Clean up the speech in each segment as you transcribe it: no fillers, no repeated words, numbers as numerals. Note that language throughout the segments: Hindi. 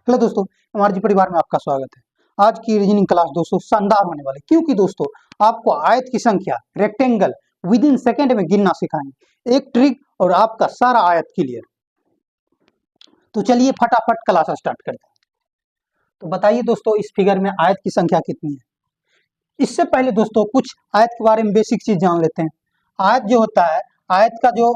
हेलो दोस्तों, हमारे जी परिवार में आपका स्वागत है। आज की रीजनिंग क्लास दोस्तों शानदार होने वाली, क्योंकि दोस्तों आपको आयत की संख्या रेक्टेंगल विद इन सेकेंड में गिनना सिखाएंगे। एक ट्रिक और आपका सारा आयत क्लियर। तो चलिए फटाफट क्लास स्टार्ट करते हैं। तो बताइए दोस्तों, इस फिगर में आयत की संख्या कितनी है। इससे पहले दोस्तों कुछ आयत के बारे में बेसिक चीज जान लेते हैं। आयत जो होता है, आयत का जो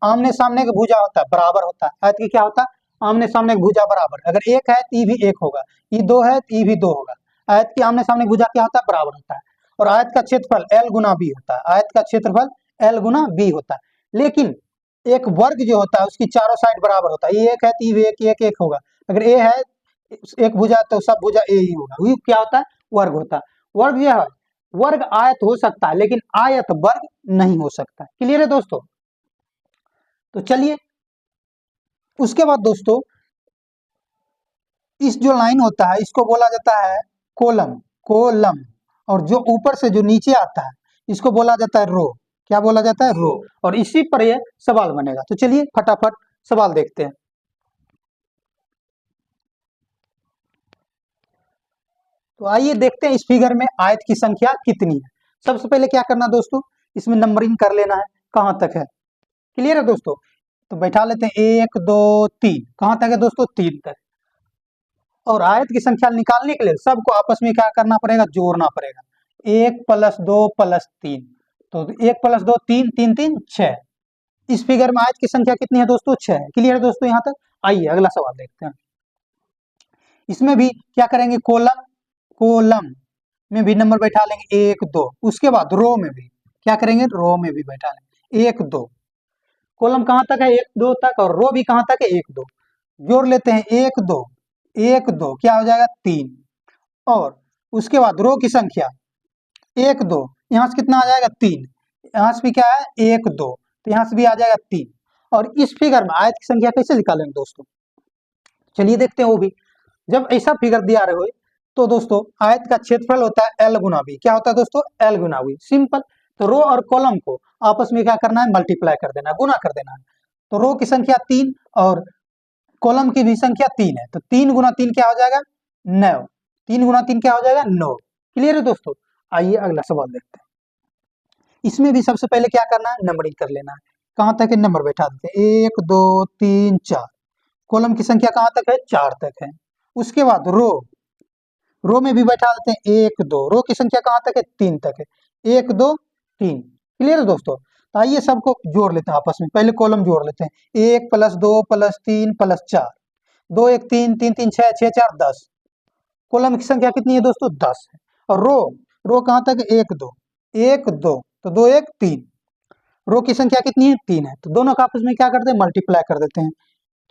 आमने सामने का भुजा होता है बराबर होता है। आयत की क्या होता है, आमने सामने का भुजा बराबर। अगर एक है तो ये भी एक होगा, ये दो है तो ये भी दो होगा। आयत के आमने सामने भुजा क्या होता है, बराबर होता है। और आयत का क्षेत्रफल L गुना बी होता है। आयत का क्षेत्रफल L गुना बी होता है। लेकिन एक वर्ग जो होता है उसकी चारों साइड बराबर होता है। ये एक है तो ये भी एक होगा। अगर ए है एक भुजा तो सब भुजा ए ही होगा। वो क्या होता है, वर्ग होता है। वर्ग जो है, वर्ग आयत हो सकता है लेकिन आयत वर्ग नहीं हो सकता। क्लियर है दोस्तों। तो चलिए उसके बाद दोस्तों, इस जो लाइन होता है इसको बोला जाता है कॉलम। कॉलम। और जो ऊपर से जो नीचे आता है इसको बोला जाता है रो। क्या बोला जाता है, रो। और इसी पर यह सवाल बनेगा। तो चलिए फटाफट सवाल देखते हैं। तो आइए देखते हैं इस फिगर में आयत की संख्या कितनी है। सबसे पहले क्या करना दोस्तों, इसमें नंबरिंग कर लेना है कहां तक है। क्लियर है दोस्तों। तो बैठा लेते हैं 1 2 3। कहां तक है दोस्तों, 3 तक। और आयत की संख्या निकालने के लिए सबको आपस में क्या करना पड़ेगा, जोड़ना पड़ेगा। 1 + 2 + 3। तो 1 + 2 3, 3 3 6। इस फिगर में आयत की संख्या कितनी है दोस्तों, 6 है। क्लियर है दोस्तों यहाँ तक। आइए अगला सवाल देखते हैं। इसमें भी क्या करेंगे, कॉलम। कॉलम में भी नंबर बैठा लेंगे 1 2। उसके बाद रो में भी क्या करेंगे, रो में भी बैठा लेंगे 1 2। कॉलम कहां तक है, 1 2 तक। और रो भी कहां तक है, 1 2। जोड़ लेते हैं 1 2 1 2, क्या हो जाएगा 3। और उसके बाद रो की संख्या 1 2, यहां से कितना आ जाएगा 3। यहां से भी क्या है 1 2, तो यहां से भी आ जाएगा 3। और इस फिगर में आयत की संख्या कैसे निकालेंगे दोस्तों, चलिए देखते हैं वो भी। जब ऐसा फिगर दिया रहे हो तो दोस्तों आयत का क्षेत्रफल होता है L गुना बी। क्या होता है दोस्तों, L गुना बी। सिंपल। तो रो और कॉलम को आपस में क्या करना है, मल्टीप्लाई कर देना है, गुना कर देना है। तो रो की संख्या 3 और कॉलम की भी संख्या 3 है। तो 3 गुना 3 क्या हो जाएगा, 9। 3 गुना 3 क्या हो जाएगा, 9। क्लियर है दोस्तों। आइए अगला सवाल देखते हैं। इसमें भी सबसे पहले क्या करना है, नंबरिंग कर लेना है। कहां तक है, नंबर बैठा देते हैं 1 2 3 4। कॉलम की संख्या कहां तक है, 4 तक है। उसके बाद रो। रो में भी बैठा देते हैं 1 2। रो की संख्या कहां तक है, 3 तक है। 1 2 3। क्लियर है दोस्तों। तो आइए सबको जोड़ लेते हैं आपस में। पहले कॉलम जोड़ लेते हैं 1 + 2 + 3 + 4। 2 1 3 3 3 6 6 4 10। कॉलम की संख्या कितनी है दोस्तों, 10 है। और रो, रो कहां तक है, 1 2 1 2। तो 2 1 3। रो की संख्या कितनी है, 3 है। तो दोनों का आपस में क्या करते हैं, मल्टीप्लाई कर देते हैं।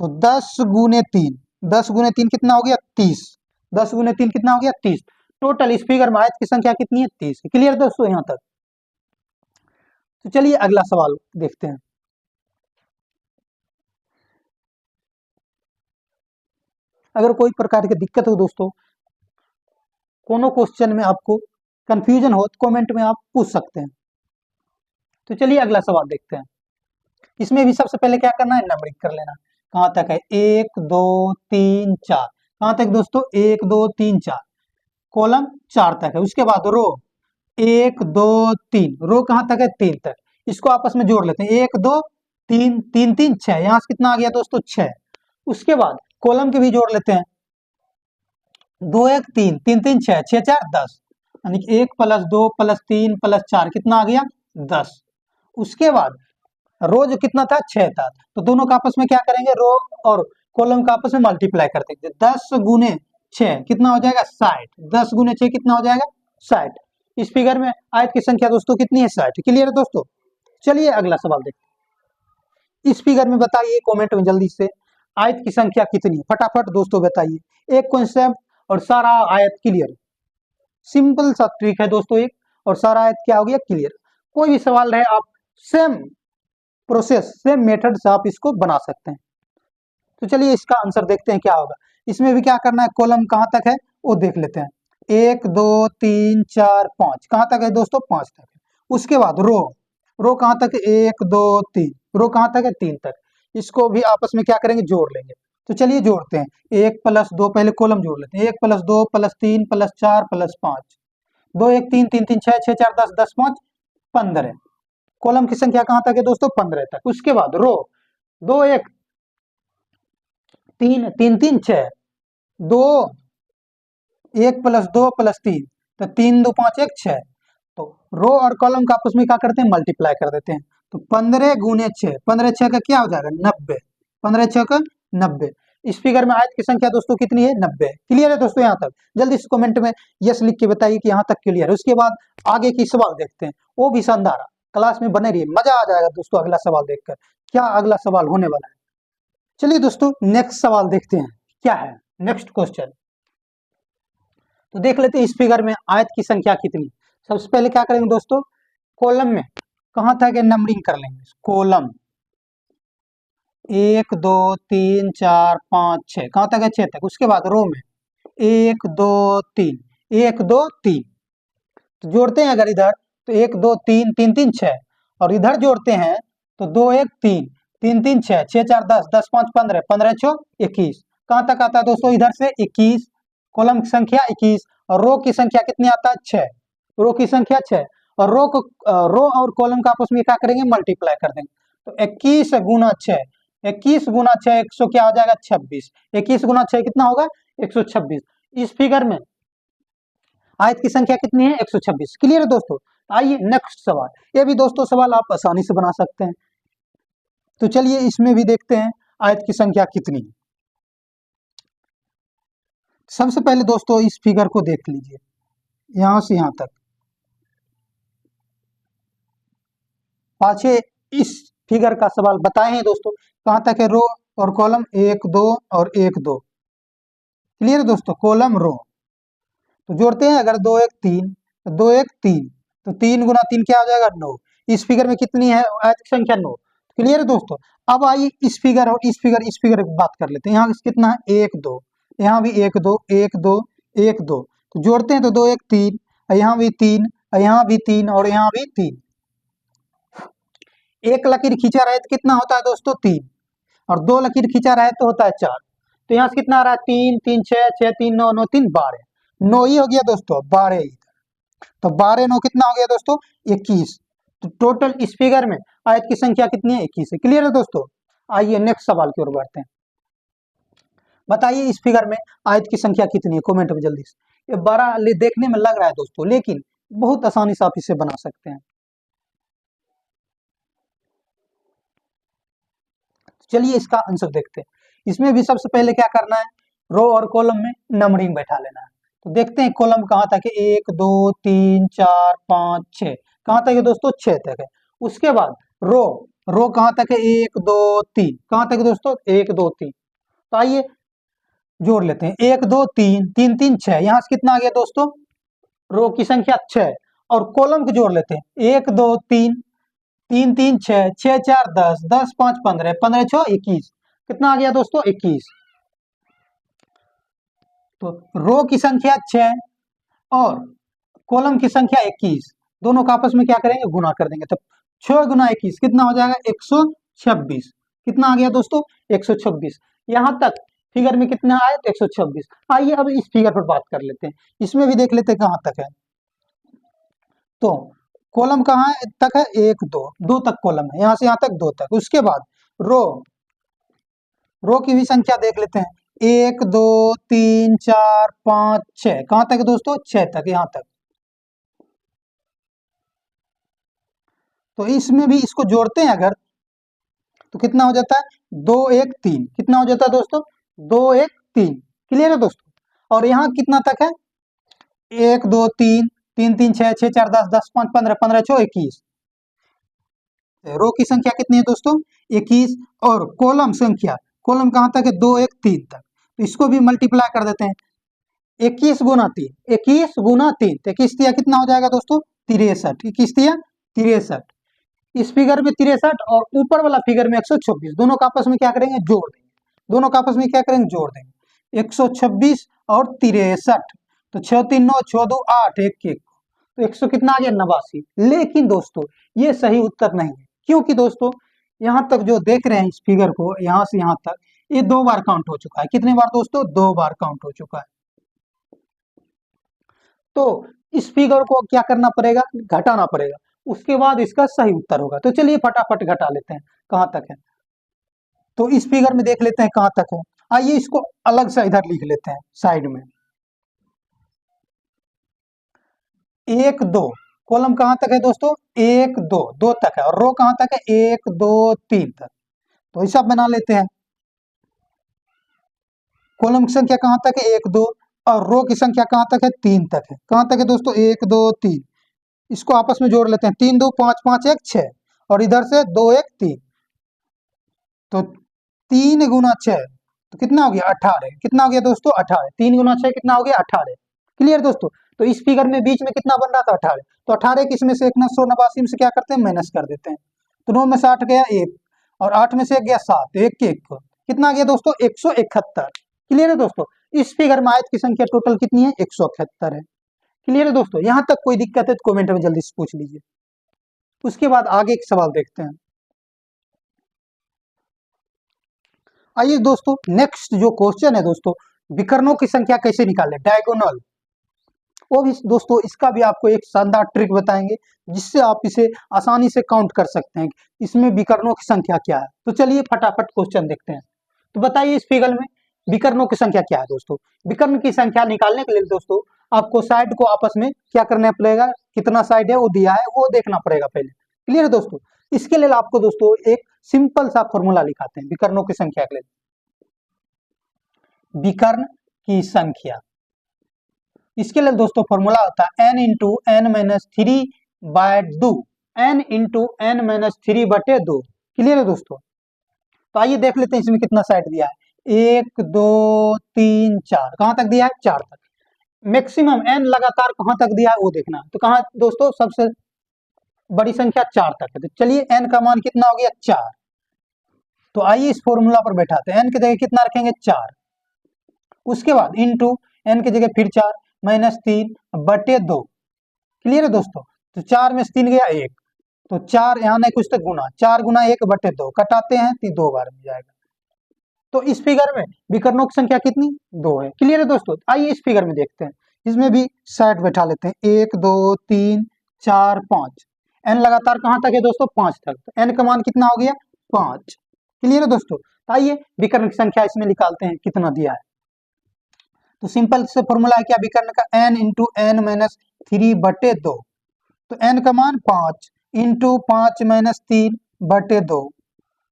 तो 10 गुने 3, 10 गुने 3 कितना हो गया, 30। 10 गुने 3 कितना हो गया, 30। टोटल इस फिगर में आयत की संख्या कितनी है, 30। क्लियर दोस्तों यहाँ तक। तो चलिए अगला सवाल देखते हैं। अगर कोई प्रकार की दिक्कत हो दोस्तों, कोनो क्वेश्चन में आपको कंफ्यूजन हो तो कमेंट में आप पूछ सकते हैं। तो चलिए अगला सवाल देखते हैं। इसमें भी सबसे पहले क्या करना है, नंबरिंग कर लेना। कहां तक है, 1 2 3 4। कहां तक दोस्तों, 1 2 3 4। कॉलम 4 तक है। उसके बाद रो 1 2 3। रो कहां तक है, 3 तक। इसको आपस में जोड़ लेते हैं 1 2 3 3 3 6। यहां से कितना आ गया दोस्तों, 6। उसके बाद कॉलम के भी जोड़ लेते हैं 2 1 3 3 3 6 6 4 10। यानी कि 1 + 2 + 3 + 4 कितना आ गया, 10। उसके बाद रो जो कितना था, 6 था। तो दोनों का आपस में क्या करेंगे, रो और कॉलम का आपस में मल्टीप्लाई कर देंगे। 10 गुने 6 कितना हो जाएगा, 60। 10 गुने 6 कितना हो जाएगा, 60। इस फिगर में आयत की संख्या दोस्तों कितनी है, 60। क्लियर है दोस्तों। चलिए अगला सवाल देखते हैं। इस फिगर में बताइए कमेंट में जल्दी से, आयत की संख्या कितनी है, फटाफट दोस्तों बताइए। एक कॉन्सेप्ट और सारा आयत क्लियर। सिंपल सा ट्रिक है दोस्तों एक, और सारा आयत क्या हो गया, क्लियर। कोई भी सवाल रहे आप सेम प्रोसेस, सेम मेथड से आप इसको बना सकते हैं। तो चलिए इसका आंसर देखते हैं क्या होगा। इसमें भी क्या करना है, कॉलम कहां तक है वो देख लेते हैं। 1 2 3 4 5। कहां तक है दोस्तों, 5 तक है। उसके बाद रो, रो कहां तक है, 1 2 3। रो कहां तक है, 3 तक। इसको भी आपस में क्या करेंगे, जोड़ लेंगे। तो चलिए जोड़ते हैं, 1+2, पहले कॉलम जोड़ लेते हैं, 1+2 +3 +4 +5, 2 1 3 3 3 6 6 4 10 10 5 15। कॉलम की संख्या कहां तक है दोस्तों? 15 तक। उसके बाद रो 2 1 3 3 3 6, 2 1+2 +3, तो 3 2 5 1 6। तो रो और कॉलम का आपस में क्या करते हैं? मल्टीप्लाई कर देते हैं। तो 15 गुने 6, 15 6 का क्या हो जाएगा? 90। 15 6 का 90। इस फिगर में आयत की संख्या दोस्तों कितनी है? 90। क्लियर है दोस्तों यहाँ तक? जल्दी से कमेंट में यस लिख के बताइए कि यहाँ तक क्लियर है। उसके बाद आगे की सवाल देखते हैं, वो भी शानदार है। क्लास में बने रहिए, मजा आ जाएगा दोस्तों अगला सवाल देखकर। क्या अगला सवाल होने वाला है? चलिए दोस्तों नेक्स्ट सवाल देखते हैं क्या है। नेक्स्ट क्वेश्चन तो देख लेते हैं, इस फिगर में आयत की संख्या कितनी। सबसे पहले क्या करेंगे दोस्तों? कॉलम में कहां तक है नंबरिंग कर लेंगे। कॉलम 1 2 3 4 5 6, कहां तक है? 6 तक। उसके बाद रो में 1 2 3 1 2 3, तो जोड़ते हैं अगर इधर तो 1 2 3 3 3 6, और इधर जोड़ते हैं तो 2 1 3 3 3 6 6 4 10 10 5 15 15 6 21। कहां तक आता है दोस्तों? इधर से 21। कॉलम की संख्या 21 और रो की संख्या कितनी आता है? 6। रो की संख्या 6 और रो और कॉलम का आपस में क्या करेंगे? मल्टीप्लाई कर देंगे। तो 21 गुना 6, 21 गुना 6 100 क्या हो जाएगा? 26। 21 गुना 6 कितना होगा? 126। इस फिगर में आयत की संख्या कितनी है? 126। क्लियर है दोस्तों? आइए नेक्स्ट सवाल। ये भी दोस्तों सवाल आप आसानी से बना सकते हैं। तो चलिए इसमें भी देखते हैं आयत की संख्या कितनी है। सबसे पहले दोस्तों इस फिगर को देख लीजिए, यहां से यहां तक। पाछे इस फिगर का सवाल बताए हैं दोस्तों, कहां तक है रो और कॉलम? 1 2 और 1 2। क्लियर है दोस्तों? कॉलम रो तो जोड़ते हैं अगर 2 1 3, 2 1 3, तो 3 गुना 3 क्या हो जाएगा? 9। इस फिगर में कितनी है आयत की संख्या? 9। क्लियर है दोस्तों? अब आइए इस फिगर और इस फिगर की बात कर लेते हैं। यहाँ कितना है? 1 2, यहाँ भी 1 2 1 2 1 2, तो जोड़ते हैं तो 2 1 3, यहाँ भी 3, यहाँ भी 3 और यहाँ भी 3। एक लकीर खींचा रहे तो कितना होता है दोस्तों? 3, और 2 लकीर खींचा रहे तो होता है 4। तो यहाँ से कितना आ रहा है? 3 3 6 6 3 9 9 3 12, 9 ही हो गया दोस्तों, 12 ही। तो 12 9 कितना हो गया दोस्तों? 21। तो टोटल इस फिगर में आयत की संख्या कितनी है? 21 है। क्लियर है दोस्तों? आइए नेक्स्ट सवाल की ओर बढ़ते हैं। बताइए इस फिगर में आयत की संख्या कितनी है? कमेंट में जल्दी से। ये बड़ा देखने में लग रहा है दोस्तों, लेकिन बहुत आसानी से आप इसे बना सकते हैं। चलिए इसका आंसर देखते हैं। इसमें भी सबसे पहले क्या करना है? रो और कॉलम में नंबरिंग बैठा लेना है। तो देखते हैं कॉलम कहां तक है? 1 2 3 4 5 6, कहां तक है दोस्तों? 6 तक है। उसके बाद रो कहां तक है? 1 2 3, कहां तक है दोस्तों? 1 2 3। तो आइए जोड़ लेते हैं, 1 2 3 3 3 6, यहां से कितना आ गया दोस्तों? रो की संख्या 6। और कॉलम को जोड़ लेते हैं, 1 2 3 3 3 6 6 4 10 10 5 15 15 6 21, कितना आ गया दोस्तों? 21। तो रो की संख्या 6 और कॉलम की संख्या 21, दोनों का आपस में क्या करेंगे? गुना कर देंगे। तो 6 गुना 21 कितना हो जाएगा? 126। कितना आ गया दोस्तों? 126। यहां तक फिगर में कितना आया? 126। आइए अब इस फिगर पर बात कर लेते हैं। इसमें भी देख लेते हैं कहां तक है। तो कॉलम कहां तक है? 1 2, 2 तक कॉलम है, यहां से यहां तक 2 तक। उसके बाद रो की भी संख्या देख लेते हैं, 1 2 3 4 5 6, कहां तक है दोस्तों? 6 तक, यहां तक। तो इसमें भी इसको जोड़ते हैं अगर तो कितना हो जाता है? 2 1 3, कितना हो जाता है दोस्तों? 2 1 3। क्लियर है दोस्तों? और यहाँ कितना तक है? 1 2 3 3 3 6 6 4 10 10 5 15 15 6 21। रो की संख्या कितनी है दोस्तों? 21। और कॉलम संख्या, कॉलम कहां तक है? 2 1 3 तक। तो इसको भी मल्टीप्लाई कर देते हैं, 21 गुना 3, 21 गुना 3, तो 21 तिया कितना हो जाएगा दोस्तों? 63। 21 तिया 63। इस फिगर में 63 और ऊपर वाला फिगर में 126, दोनों का आपस में क्या करेंगे? जोड़ देंगे। दोनों का आपस में क्या करेंगे? जोड़ देंगे। 126 और 63, तो 6 3 9 6 2 8 1 1, तो 100 कितना आ गया? 89। लेकिन दोस्तों ये सही उत्तर नहीं है, क्योंकि दोस्तों यहां तक जो देख रहे हैं इस फिगर को, यहां से यहां तक ये 2 बार काउंट हो चुका है। कितने बार दोस्तों? 2 बार काउंट हो चुका है। तो इस फिगर को क्या करना पड़ेगा? घटाना पड़ेगा, उसके बाद इसका सही उत्तर होगा। तो चलिए फटाफट घटा लेते हैं कहां तक है। तो इस फिगर में देख लेते हैं कहां तक है। आइए इसको अलग से इधर लिख लेते हैं साइड में। 1 2 कॉलम कहां तक है दोस्तों? 1 2 2 तक है, और रो कहां तक है? 1 2 3 तक। तो हिसाब बना लेते हैं। कॉलम की संख्या कहां तक है? 1 2, और रो की संख्या कहां तक है? 3 तक है। कहां तक है दोस्तों? 1 2 3। इसको आपस में जोड़ लेते हैं। 3 2 5 5 1 6, और इधर से 2 1 3। तो 3 गुना 6 तो कितना हो गया? 18। कितना हो गया दोस्तों? 18। 3 गुना 6 कितना हो गया? 18। क्लियर दोस्तों? तो इस फिगर में बीच में कितना बन रहा था? 18। तो 18 की इसमें से 189 में से क्या करते हैं? माइनस कर देते हैं। तो 9 में से 8 गया 1, और 8 में से 1 गया 7, 1 के 1 कितना आ गया दोस्तों? 171। क्लियर है दोस्तों? इस फिगर में आयत की संख्या टोटल कितनी है? 171 है। क्लियर है दोस्तों? यहां तक कोई दिक्कत है तो कमेंट में जल्दी से पूछ लीजिए। उसके बाद आगे के सवाल देखते हैं। आइए दोस्तों, नेक्स्ट जो क्वेश्चन है दोस्तों, विकर्णों की संख्या कैसे निकालें, डायगोनल। वो भी दोस्तों इसका भी आपको एक शानदार ट्रिक बताएंगे, जिससे आप इसे आसानी से काउंट कर सकते हैं इसमें विकर्णों की संख्या क्या है। तो चलिए फटाफट क्वेश्चन देखते हैं। तो बताइए इस फिगर में विकर्णों की संख्या क्या है दोस्तों। विकर्ण की संख्या निकालने के लिए दोस्तों आपको साइड को आपस में क्या करना पड़ेगा? कितना साइड है वो दिया है वो देखना पड़ेगा पहले। क्लियर है दोस्तों? इसके लिए आपको दोस्तों एक सिंपल सा फॉर्मूला लिखाते हैं विकर्णों की संख्या के लिए। विकर्ण की संख्या, इसके लिए दोस्तों फॉर्मूला होता है n into n minus three by 2। n into n minus three बटे 2। क्लियर है दोस्तों? तो आइए देख लेते हैं इसमें कितना साइड दिया है। 1 2 3 4, कहां तक दिया है? 4 तक। मैक्सिमम n लगातार कहां तक दिया है वो देखना है। तो कहां दोस्तों? सबसे बड़ी संख्या 4 तक है। तो चलिए n का मान कितना हो गया? 4। तो आइए इस फॉर्मूला पर बैठाते हैं। n की जगह कितना रखेंगे? 4। उसके बाद इंटू n की जगह फिर 4 माइनस 3 बटे 2। क्लियर है दोस्तों? तो 4 में से 3 गया 1, तो 4 यहाँ नहीं कुछ तो गुना, 4 गुना 1 बटे 2 कटाते हैं तो 2 बार मिल जाएगा। तो इस फिगर में विकर्णों की संख्या कितनी? 2 है। क्लियर है दोस्तों? आइए इस फिगर में देखते हैं। इसमें भी साइड बैठा लेते हैं। 1 2 3 4 5। n लगातार कहां तक है दोस्तों? 5 तक। तो n का मान कितना हो गया? 5। क्लियर है दोस्तों? आइए विकर्ण की संख्या इसमें निकालते हैं कितना दिया है। तो सिंपल से फॉर्मूला है क्या विकर्ण का? n into n minus three बटे 2। तो n का मान 5 इंटू 5 माइनस 3 बटे 2।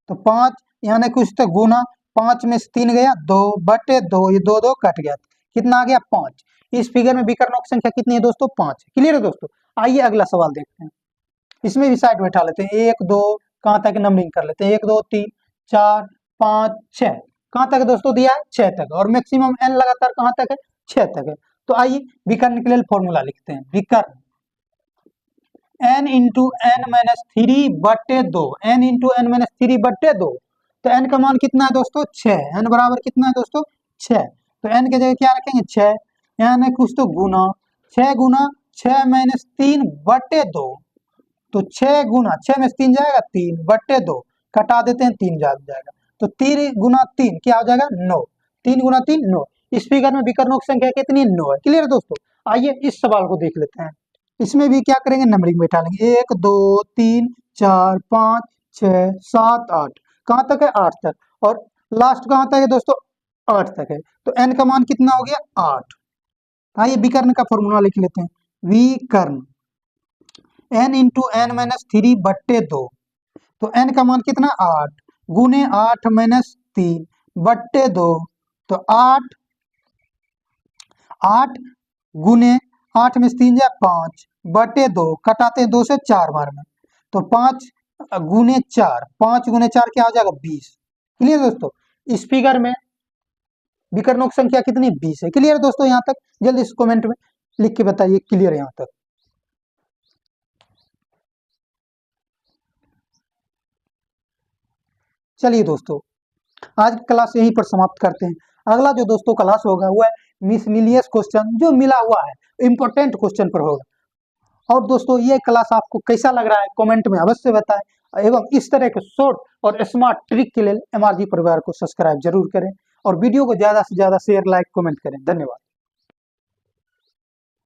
तो 5 यहाँ ने कुछ तो गुना, 5 में से 3 गया 2 बटे 2, ये 2 2 कट गया, कितना आ गया? 5। इस फिगर में विकर्णों की संख्या कितनी है दोस्तों? 5। क्लियर है दोस्तों? आइए अगला सवाल देखते हैं। इसमें भी साइड बैठा लेते हैं। 1 2 कहाँ तक नंबरिंग कर लेते हैं। 1 2 3 4 5 6, कहां तक दोस्तों दिया है? 6 तक। और मैक्सिमम n लगातार कहां तक है? 6 तक है। तो आइए विकर्ण के लिए फॉर्मूला लिखते हैं। विकर्ण n into n minus three बटे 2। n into n minus three बटे 2। तो n का मान कितना है दोस्तों? 6। n बराबर कितना है दोस्तों? 6। तो n की जगह क्या रखेंगे? 6। यहाँ में कुछ तो गुना, 6 गुना 6 माइनस 3 बटे 2। तो 6 गुना 6 में से 3 जाएगा 3 बटे 2, कटा देते हैं 3 जाएगा। तो 3 गुना 3 क्या हो जाएगा? 9। 3 गुना 3 9। इस फिगर में विकर्णों की संख्या कितनी? 9 है। क्लियर है दोस्तों? आइए इस सवाल को देख लेते हैं। इसमें भी क्या करेंगे? नंबरिंग बैठा लेंगे। 1 2 3 4 5 6 7 8, कहां तक है? 8 तक। और लास्ट कहां तक है दोस्तों? 8 तक है। तो n का मान कितना हो गया? 8। आइए विकर्ण का फॉर्मूला लिख लेते हैं। विकर्ण n into n minus three बट्टे 2। तो n का मान कितना? 8 गुने 8 माइनस 3 बट्टे 2। तो 8 8 गुने 8 में से 3 जाए 5 बटे 2, कटाते हैं 2 से 4 बार में। तो 5 गुने 4, 5 गुने 4 क्या हो जाएगा? 20। क्लियर दोस्तों? इस फिगर में विकर्णों की संख्या कितनी? 20 है। क्लियर दोस्तों? यहाँ तक जल्दी से कमेंट में लिख के बताइए क्लियर है यहाँ तक। चलिए दोस्तों, आज की क्लास यहीं पर समाप्त करते हैं। अगला जो दोस्तों क्लास होगा वो है मिसलिनियस क्वेश्चन, जो मिला हुआ है इंपॉर्टेंट क्वेश्चन पर होगा। और दोस्तों ये क्लास आपको कैसा लग रहा है कमेंट में अवश्य बताएं। एवं इस तरह के शॉर्ट और स्मार्ट ट्रिक के लिए MRG परिवार को सब्सक्राइब जरूर करें और वीडियो को ज़्यादा से ज़्यादा शेयर, लाइक, कमेंट करें। धन्यवाद।